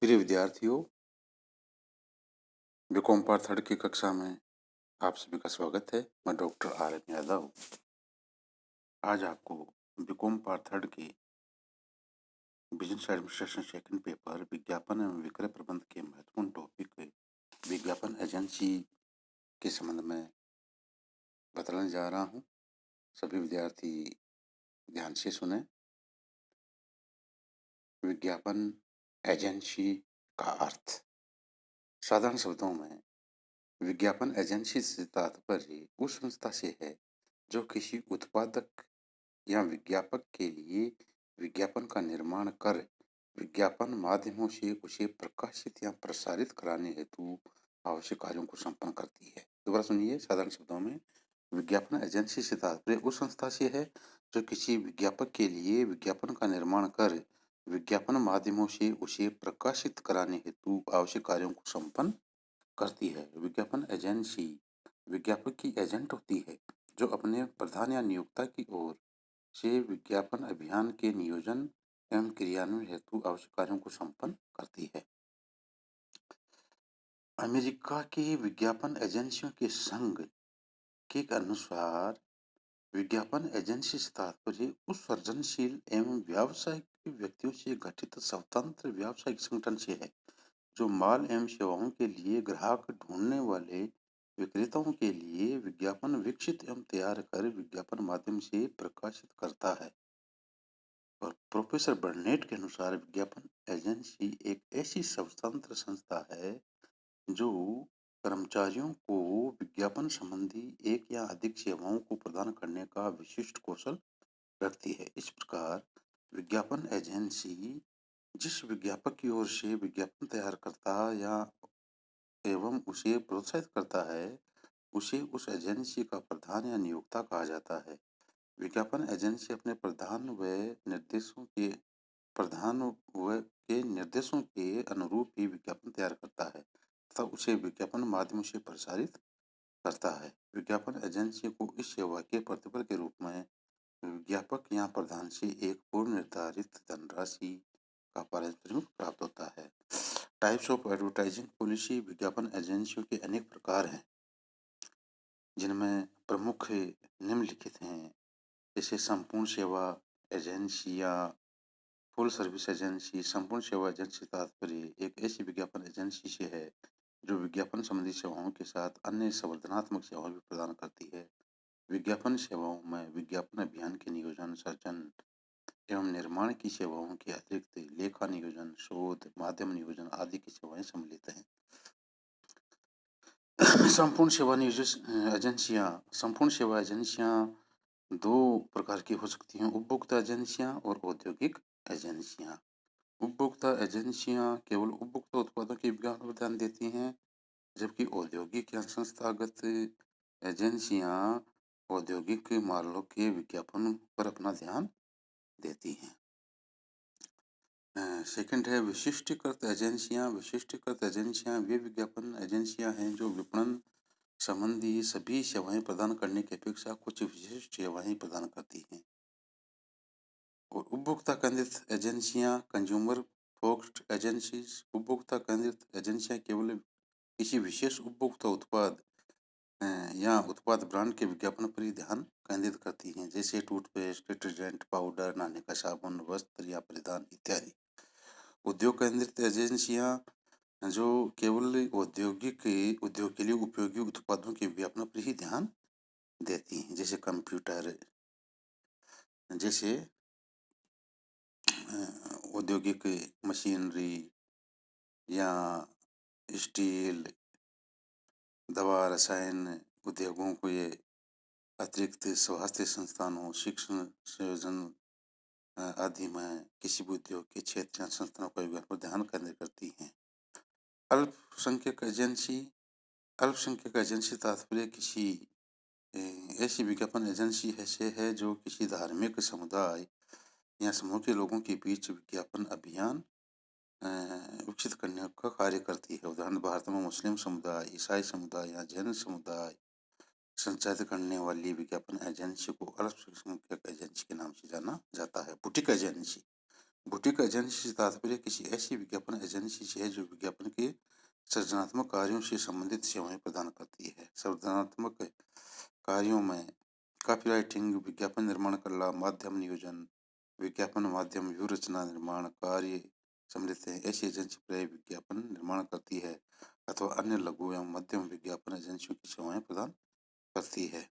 प्रिय विद्यार्थियों, BCom part third की कक्षा में आप सभी का स्वागत है। मैं डॉक्टर आर.एन. यादव आज आपको बीकॉम पार्ट थर्ड की बिजनेस एडमिनिस्ट्रेशन सेकंड पेपर विज्ञापन एवं विक्रय प्रबंध के महत्वपूर्ण टॉपिक विज्ञापन एजेंसी के संबंध में बताने जा रहा हूँ। सभी विद्यार्थी ध्यान से सुने। विज्ञापन एजेंसी का अर्थ साधारण शब्दों में विज्ञापन एजेंसी से तात्पर्य उस संस्था से है जो किसी उत्पादक या विज्ञापक के लिए विज्ञापन का निर्माण कर विज्ञापन माध्यमों से उसे प्रकाशित या प्रसारित कराने हेतु आवश्यक कार्यों को संपन्न करती है। दोबारा सुनिए। साधारण शब्दों में विज्ञापन एजेंसी से तात्पर्य उस संस्था से है जो किसी विज्ञापक के लिए विज्ञापन का निर्माण कर विज्ञापन माध्यमों से उसे प्रकाशित कराने हेतु आवश्यक कार्यों को संपन्न करती है। विज्ञापन एजेंसी विज्ञापक की एजेंट होती है जो अपने प्रधान या नियोक्ता की ओर से विज्ञापन अभियान के नियोजन एवं क्रियान्वयन हेतु आवश्यक कार्यों को संपन्न करती है। अमेरिका की विज्ञापन एजेंसियों के संघ के अनुसार विज्ञापन एजेंसी से तात्पर्य उस सृजनशील एवं व्यावसायिक व्यक्तियों से गठित स्वतंत्र व्यावसायिक संगठन से है जो माल एवं सेवाओं के लिए ग्राहक ढूंढने वाले विक्रेताओं के लिए विज्ञापन विकसित एवं तैयार कर विज्ञापन माध्यम से प्रकाशित करता है। और प्रोफेसर बर्नेट के अनुसार विज्ञापन एजेंसी एक ऐसी स्वतंत्र संस्था है जो कर्मचारियों को विज्ञापन संबंधी एक या अधिक सेवाओं को प्रदान करने का विशिष्ट कौशल रखती है। इस प्रकार विज्ञापन एजेंसी जिस विज्ञापक की ओर से विज्ञापन तैयार करता या एवं उसे प्रोत्साहित करता है उसे उस एजेंसी का प्रधान या नियोक्ता कहा जाता है। विज्ञापन एजेंसी अपने प्रधान व के निर्देशों के अनुरूप ही विज्ञापन तैयार करता है तथा उसे विज्ञापन माध्यम से प्रसारित करता है। विज्ञापन एजेंसी को इस सेवा के प्रतिफल के रूप में विज्ञापक या प्रधान से एक पूर्व निर्धारित धनराशि का पारिश्रमिक प्राप्त होता है। टाइप्स ऑफ एडवर्टाइजिंग पॉलिसी विज्ञापन एजेंसियों के अनेक प्रकार हैं जिनमें प्रमुख निम्नलिखित हैं, जैसे संपूर्ण सेवा एजेंसी या फुल सर्विस एजेंसी। संपूर्ण सेवा एजेंसी तात्पर्य एक ऐसी विज्ञापन एजेंसी से है जो विज्ञापन संबंधी सेवाओं के साथ अन्य संवर्धनात्मक सेवाएं भी प्रदान करती है। विज्ञापन सेवाओं में विज्ञापन अभियान के नियोजन, सर्जन एवं निर्माण की सेवाओं के अतिरिक्त लेखा नियोजन, शोध, माध्यम नियोजन आदि की सेवाएं सम्मिलित हैं। संपूर्ण सेवा एजेंसियां दो प्रकार की हो सकती हैं, उपभोक्ता एजेंसियां और औद्योगिक एजेंसियां। उपभोक्ता एजेंसियां केवल उपभोक्ता उत्पादों के विज्ञापन पर ध्यान देती हैं, जबकि औद्योगिक या संस्थागत एजेंसियां औद्योगिक मामलों के विज्ञापन पर अपना ध्यान देती हैं। सेकंड है विशिष्टीकृत एजेंसियां। विशिष्टीकृत एजेंसियां वे विज्ञापन एजेंसियां हैं जो विपणन संबंधी सभी सेवाएं प्रदान करने की अपेक्षा कुछ विशिष्ट सेवाएं प्रदान करती हैं। और उपभोक्ता केंद्रित एजेंसियां, कंज्यूमर फोकस्ड एजेंसीज। उपभोक्ता केंद्रित एजेंसियां केवल किसी विशेष उपभोक्ता उत्पाद या उत्पाद ब्रांड के विज्ञापन पर ही ध्यान केंद्रित करती हैं, जैसे टूथपेस्ट, डिटर्जेंट पाउडर, नहाने का साबुन, वस्त्र या परिधान इत्यादि। उद्योग केंद्रित एजेंसियां जो केवल उद्योग के लिए उपयोगी उत्पादों के विज्ञापन पर ही ध्यान देती हैं, जैसे कंप्यूटर, जैसे औद्योगिक मशीनरी या स्टील, दवा, रसायन उद्योगों को ये अतिरिक्त स्वास्थ्य संस्थानों, शिक्षण संयोजन आदि में किसी भी उद्योग के क्षेत्र या संस्थानों का विज्ञापन पर ध्यान केंद्रित करती हैं। अल्पसंख्यक एजेंसी तात्पर्य किसी ऐसी विज्ञापन एजेंसी से है जो किसी धार्मिक समुदाय या समूह के लोगों के बीच विज्ञापन अभियान विकसित करने का कार्य करती है। उदाहरण भारत में मुस्लिम समुदाय, ईसाई समुदाय या जैन समुदाय संचालित करने वाली विज्ञापन एजेंसी को अल्पसंख्यक एजेंसी के नाम से जाना जाता है। बुटीक एजेंसी बुटीक एजेंसी से तात्पर्य किसी ऐसी विज्ञापन एजेंसी से है जो विज्ञापन के सृजनात्मक कार्यों से संबंधित सेवाएं प्रदान करती है। सृजनात्मक कार्यों में कॉपीराइटिंग, विज्ञापन निर्माण कला, माध्यम नियोजन, विज्ञापन माध्यम व्यूह रचना निर्माण कार्य सम्मिलित हैं। ऐसी एजेंसी प्रायः विज्ञापन निर्माण करती है अथवा अन्य लघु एवं मध्यम विज्ञापन एजेंसियों की सेवाएं प्रदान करती है।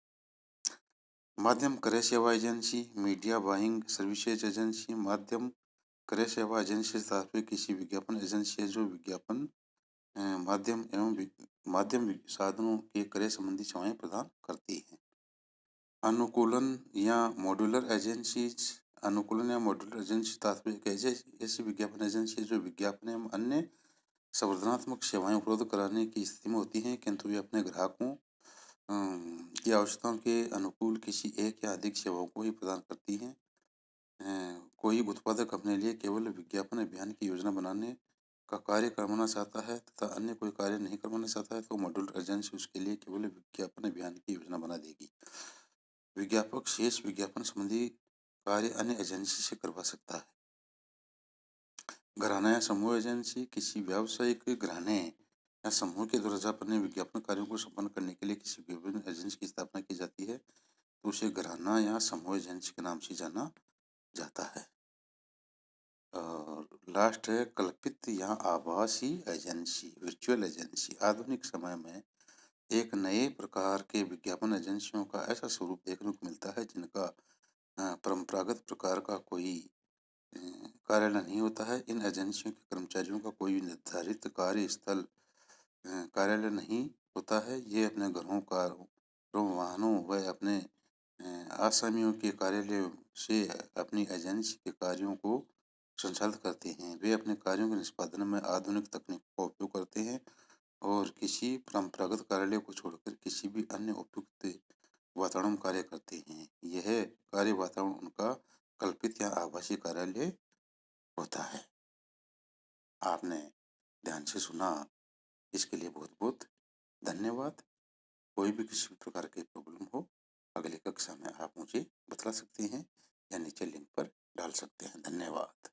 माध्यम क्रय सेवा agency, media buying services agency. माध्यम क्रय सेवा एजेंसी से तात्पर्य किसी विज्ञापन एजेंसी है जो विज्ञापन माध्यम एवं माध्यम साधनों के क्रय संबंधी सेवाएं प्रदान करती है। अनुकूलन या मॉड्यूलर एजेंसीज। अनुकूलन या मॉड्यूलर एजेंसी तात्पर्य ऐसी विज्ञापन एजेंसी है जो विज्ञापन एवं अन्य संवर्धनात्मक सेवाएं उपलब्ध कराने की स्थिति में होती हैं, किंतु वे अपने ग्राहकों की आवश्यकताओं के अनुकूल किसी एक या अधिक सेवाओं को ही प्रदान करती हैं। कोई उत्पादक अपने लिए केवल विज्ञापन अभियान की योजना बनाने का कार्य करवाना चाहता है तथा अन्य कोई कार्य नहीं करवाना चाहता है तो मॉड्यूलर एजेंसी उसके लिए केवल विज्ञापन अभियान की योजना बना देगी। विज्ञापक शेष विज्ञापन संबंधी कार्य अन्य एजेंसी से करवा सकता है। घराना या समूह एजेंसी। किसी व्यावसायिक घराने या समूह के द्वारा अपने विज्ञापन कार्यों को संपन्न करने के लिए किसी विभिन्न एजेंसी की स्थापना की जाती है तो उसे घराना या समूह एजेंसी के नाम से जाना जाता है। और लास्ट है कल्पित या आभासी एजेंसी, वर्चुअल एजेंसी। आधुनिक समय में एक नए प्रकार के विज्ञापन एजेंसियों का ऐसा स्वरूप देखने को मिलता है जिनका परंपरागत प्रकार का कोई कार्यालय नहीं होता है। इन एजेंसियों के कर्मचारियों का कोई निर्धारित कार्य स्थल कार्यालय नहीं होता है। ये अपने घरों, कारों, वाहनों व अपने आसामियों के कार्यालय से अपनी एजेंसी के कार्यों को संचालित करते हैं। वे अपने कार्यों के निष्पादन में आधुनिक तकनीक का उपयोग करते हैं और किसी परंपरागत कार्यालय को छोड़कर किसी भी अन्य उपयुक्त वातावरण में कार्य करते हैं। यह कार्य वातावरण उनका कल्पित या आभासी कार्यालय होता है। आपने ध्यान से सुना, इसके लिए बहुत बहुत धन्यवाद। कोई भी किसी भी प्रकार की प्रॉब्लम हो अगली कक्षा में आप मुझे बता सकते हैं या नीचे लिंक पर डाल सकते हैं। धन्यवाद।